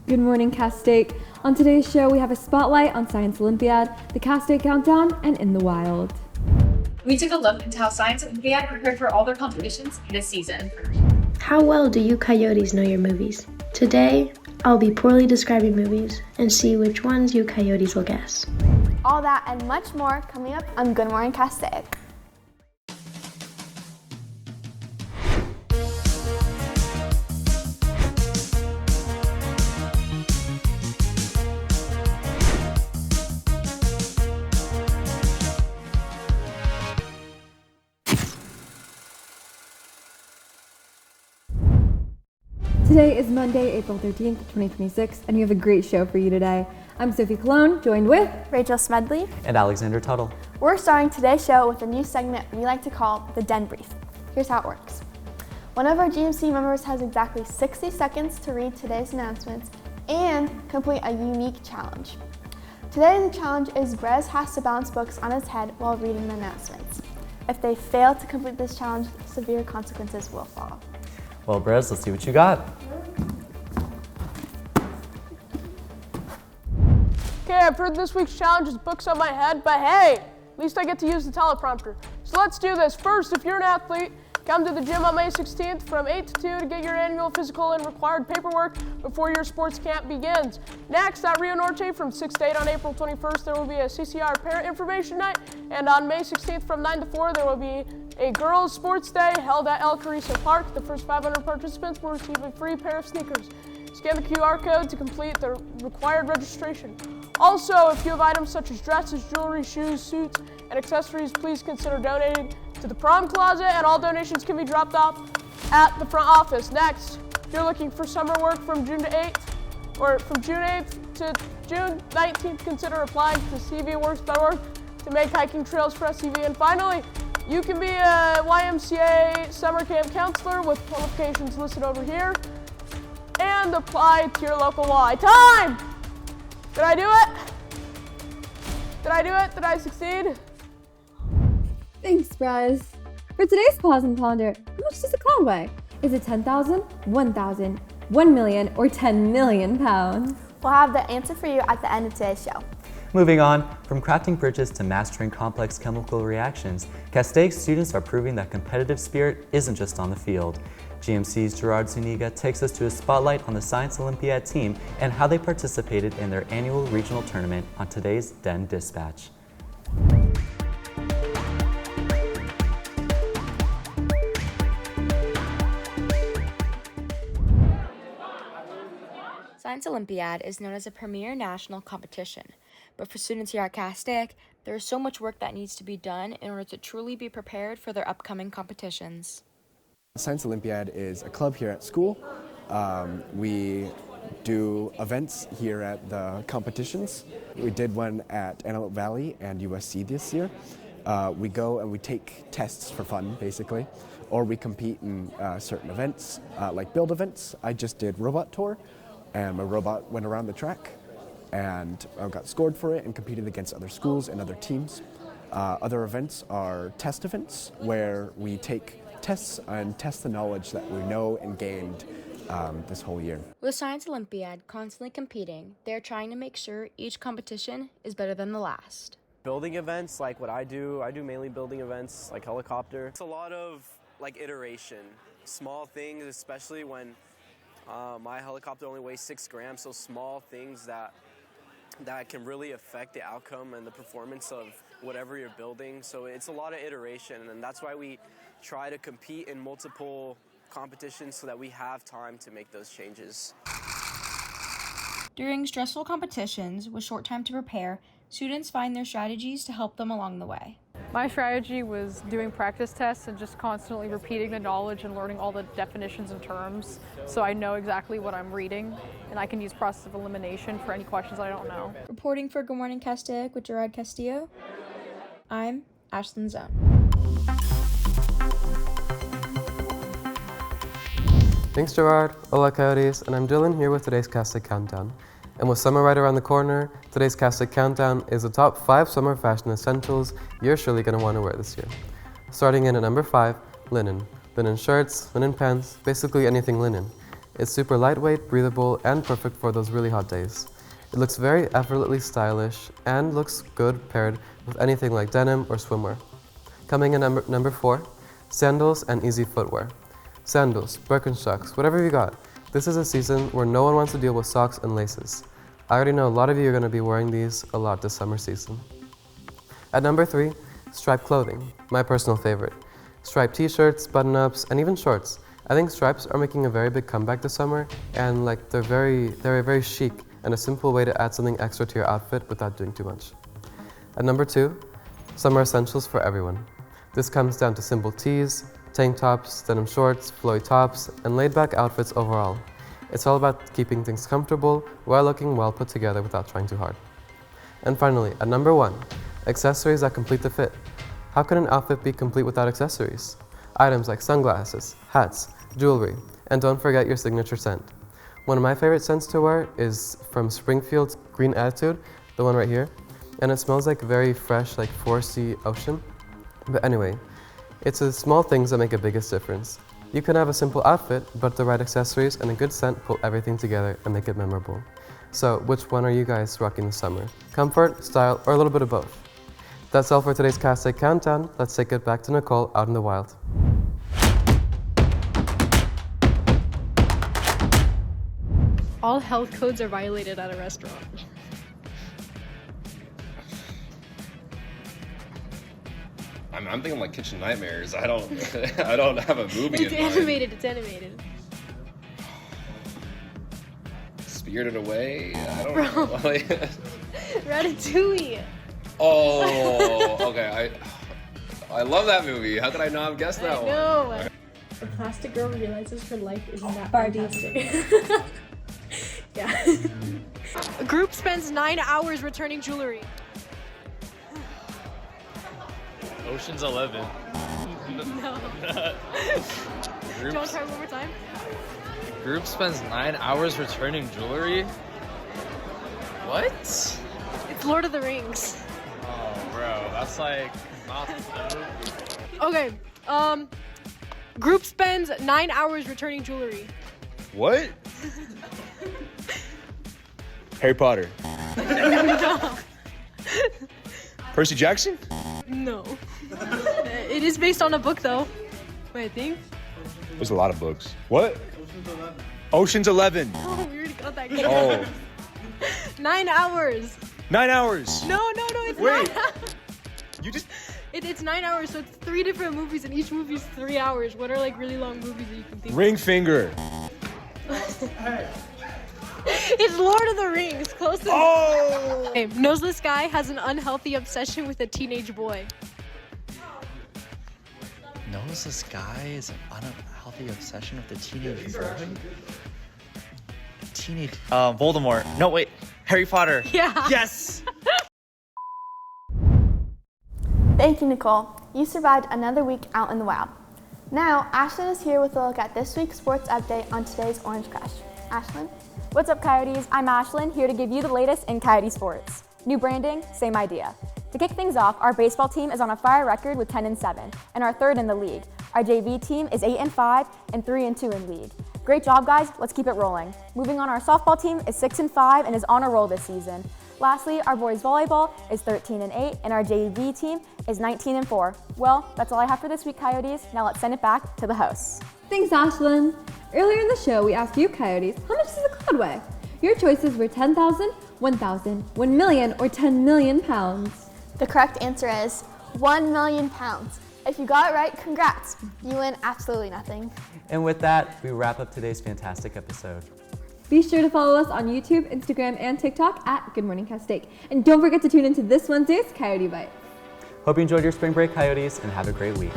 Good morning, Castaic. On today's show, we have a spotlight on Science Olympiad, the Castaic Countdown, and In the Wild. We took a look into how Science Olympiad prepared for all their competitions this season. How well do you coyotes know your movies? Today, I'll be poorly describing movies and see which ones you coyotes will guess. All that and much more coming up on Good Morning Castaic. Today is Monday, April 13th, 2026, and we have a great show for you today. I'm Sophie Cologne, joined with Rachel Smedley and Alexander Tuttle. We're starting today's show with a new segment we like to call the Den Brief. Here's how it works. One of our GMC members has exactly 60 seconds to read today's announcements and complete a unique challenge. Today the challenge is Brez has to balance books on his head while reading the announcements. If they fail to complete this challenge, severe consequences will follow. Well, Brez, let's see what you got. Okay, I've heard this week's challenge is books on my head, but hey, at least I get to use the teleprompter. So let's do this. First, if you're an athlete, come to the gym on May 16th from 8 to 2 to get your annual physical and required paperwork before your sports camp begins. Next, at Rio Norte from 6 to 8 on April 21st, there will be a CCR Parent Information Night, and on May 16th from 9 to 4, there will be a girls' sports day held at El Carrizo Park. The first 500 participants will receive a free pair of sneakers. Scan the QR code to complete the required registration. Also, if you have items such as dresses, jewelry, shoes, suits, and accessories, please consider donating to the prom closet, and all donations can be dropped off at the front office. Next, if you're looking for summer work from June 8th to June 19th, consider applying to cvworks.org to make hiking trails for SCV. And finally, you can be a YMCA summer camp counselor with qualifications listed over here and apply to your local Y. Time! Did I do it? Did I do it? Did I succeed? Thanks, Brez. For today's Pause and Ponder, how much does a cloud weigh? Is it 10,000, 1,000, 1 million, or 10 million pounds? We'll have the answer for you at the end of today's show. Moving on, from crafting bridges to mastering complex chemical reactions, Castaic students are proving that competitive spirit isn't just on the field. GMC's Gerard Zuniga takes us to a spotlight on the Science Olympiad team and how they participated in their annual regional tournament on today's Den Dispatch. Science Olympiad is known as a premier national competition, but for students here at Castaic, there is so much work that needs to be done in order to truly be prepared for their upcoming competitions. Science Olympiad is a club here at school. We do events here at the competitions. We did one at Antelope Valley and USC this year. We go and we take tests for fun, basically, or we compete in certain events, like build events. I just did robot tour, and my robot went around the track, and I got scored for it and competed against other schools and other teams. Other events are test events, where we take tests and test the knowledge that we know and gained this whole year. With Science Olympiad constantly competing, they're trying to make sure each competition is better than the last. Building events, like what I do mainly building events, like helicopter. It's a lot of iteration, small things, especially when my helicopter only weighs 6 grams, so small things that can really affect the outcome and the performance of whatever you're building. So it's a lot of iteration, and that's why we try to compete in multiple competitions so that we have time to make those changes. During stressful competitions with short time to prepare, students find their strategies to help them along the way. My strategy was doing practice tests and just constantly repeating the knowledge and learning all the definitions and terms so I know exactly what I'm reading, and I can use process of elimination for any questions I don't know. Reporting for Good Morning Castaic with Gerard Castillo, I'm Ashlyn Zone. Thanks, Gerard. Hola, Coyotes, and I'm Dylan here with today's Castaic Countdown. And with summer right around the corner, today's Castaic Countdown is the top 5 summer fashion essentials you're surely going to want to wear this year. Starting in at number 5, linen. Linen shirts, linen pants, basically anything linen. It's super lightweight, breathable, and perfect for those really hot days. It looks very effortlessly stylish and looks good paired with anything like denim or swimwear. Coming in number 4, sandals and easy footwear. Sandals, Birkenstocks, whatever you got. This is a season where no one wants to deal with socks and laces. I already know a lot of you are going to be wearing these a lot this summer season. At number 3, striped clothing, my personal favorite. Striped t-shirts, button-ups, and even shorts. I think stripes are making a very big comeback this summer, and they're very chic and a simple way to add something extra to your outfit without doing too much. At number 2, summer essentials for everyone. This comes down to simple tees, tank tops, denim shorts, flowy tops, and laid-back outfits overall. It's all about keeping things comfortable while looking well put together without trying too hard. And finally, at number 1, accessories that complete the fit. How can an outfit be complete without accessories? Items like sunglasses, hats, jewelry, and don't forget your signature scent. One of my favorite scents to wear is from Springfield's Green Attitude, the one right here, and it smells like very fresh, like foresty ocean. But anyway, it's the small things that make the biggest difference. You can have a simple outfit, but the right accessories and a good scent pull everything together and make it memorable. So, which one are you guys rocking this summer? Comfort, style, or a little bit of both? That's all for today's Castaic Countdown. Let's take it back to Nicole out in the wild. All health codes are violated at a restaurant. I'm thinking like Kitchen Nightmares. I don't have a movie It's in mind. It's animated. Spirited Away? I don't Bro. know. Ratatouille. Oh, okay. I love that movie. How could I not have guessed that one? No. A plastic girl realizes her life isn't that Barbie. fantastic. Yeah. A group spends 9 hours returning jewelry. Ocean's 11. No. Do you want to try one more time? Group spends 9 hours returning jewelry? What? It's Lord of the Rings. Oh, bro, that's like not the movie. Okay. Group spends 9 hours returning jewelry. What? Harry Potter. No. Percy Jackson? No. It is based on a book, though. Wait, I think. There's a lot of books. What? Ocean's 11. Oh, we already got that. Oh. 9 hours. 9 hours. No, it's Wait. 9 hours. You just... It's 9 hours, so it's 3 different movies, and each movie is 3 hours. What are like really long movies that you can think Ring finger. It's Lord of the Rings, close enough. Oh! Okay, Noseless Guy has an unhealthy obsession with a teenage boy. Noseless Guy is an unhealthy obsession with a teenage boy? Voldemort. No, wait. Harry Potter. Yeah. Yes! Thank you, Nicole. You survived another week out in the wild. Now, Ashlyn is here with a look at this week's sports update on today's Orange Crush. Ashlyn? What's up, Coyotes? I'm Ashlyn, here to give you the latest in Coyote sports. New branding, same idea. To kick things off, our baseball team is on a fire record with 10-7, and our third in the league. Our JV team is 8-5 and 3-2 in league. Great job, guys. Let's keep it rolling. Moving on, our softball team is 6-5 and is on a roll this season. Lastly, our boys volleyball is 13-8, and our JV team is 19-4. Well, that's all I have for this week, Coyotes. Now let's send it back to the hosts. Thanks, Ashlyn. Earlier in the show, we asked you, Coyotes, how much does a cloud weigh? Your choices were 10,000, 1,000, 1 million, or 10 million pounds. The correct answer is 1 million pounds. If you got it right, congrats. You win absolutely nothing. And with that, we wrap up today's fantastic episode. Be sure to follow us on YouTube, Instagram, and TikTok at Good Morning Castaic. And don't forget to tune into this Wednesday's Coyote Bite. Hope you enjoyed your spring break, Coyotes, and have a great week.